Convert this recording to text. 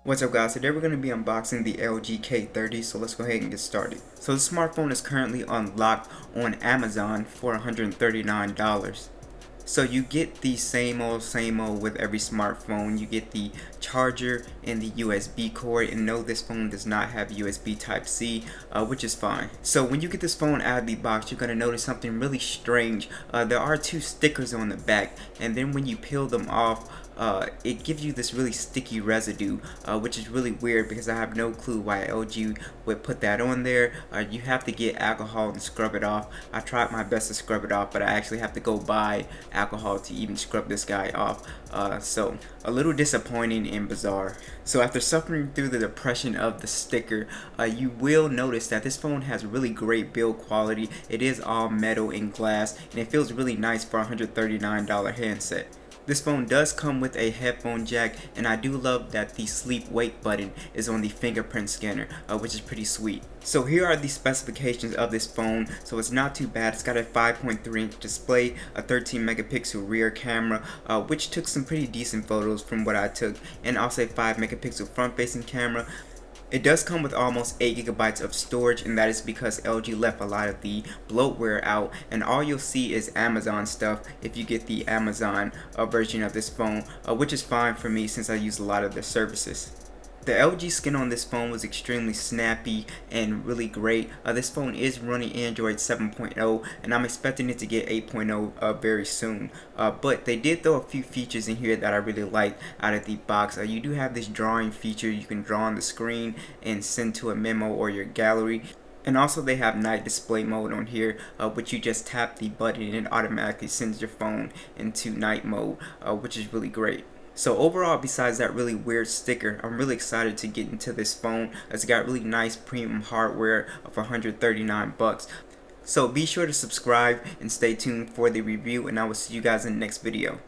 What's up guys, today we're going to be unboxing the LG K30, so let's go ahead and get started. So the smartphone is currently unlocked on Amazon for $139. So you get the same old with every smartphone. You get the charger and the USB cord, and no, this phone does not have USB Type-C, which is fine. So when you get this phone out of the box, you're going to notice something really strange. There are two stickers on the back, and then when you peel them off, it gives you this really sticky residue, which is really weird because I have no clue why LG would put that on there. You have to get alcohol and scrub it off. I tried my best to scrub it off, but I actually have to go buy alcohol to even scrub this guy off. So a little disappointing and bizarre. So after suffering through the depression of the sticker, you will notice that this phone has really great build quality. It is all metal and glass, and it feels really nice for a $139 handset. This phone does come with a headphone jack, and I do love that the sleep wake button is on the fingerprint scanner, which is pretty sweet. So here are the specifications of this phone. So it's not too bad. It's got a 5.3-inch display, a 13 megapixel rear camera, which took some pretty decent photos from what I took, and also a 5 megapixel front facing camera. It does come with almost 8 gigabytes of storage, and that is because LG left a lot of the bloatware out, and all you'll see is Amazon stuff if you get the Amazon version of this phone, which is fine for me since I use a lot of their services. The LG skin on this phone was extremely snappy and really great. This phone is running Android 7.0, and I'm expecting it to get 8.0 very soon. But they did throw a few features in here that I really like out of the box. You do have this drawing feature. You can draw on the screen and send to a memo or your gallery. And also they have night display mode on here, which you just tap the button and it automatically sends your phone into night mode, which is really great. So overall, besides that really weird sticker, I'm really excited to get into this phone. It's got really nice premium hardware for 139 bucks. So be sure to subscribe and stay tuned for the review, and I will see you guys in the next video.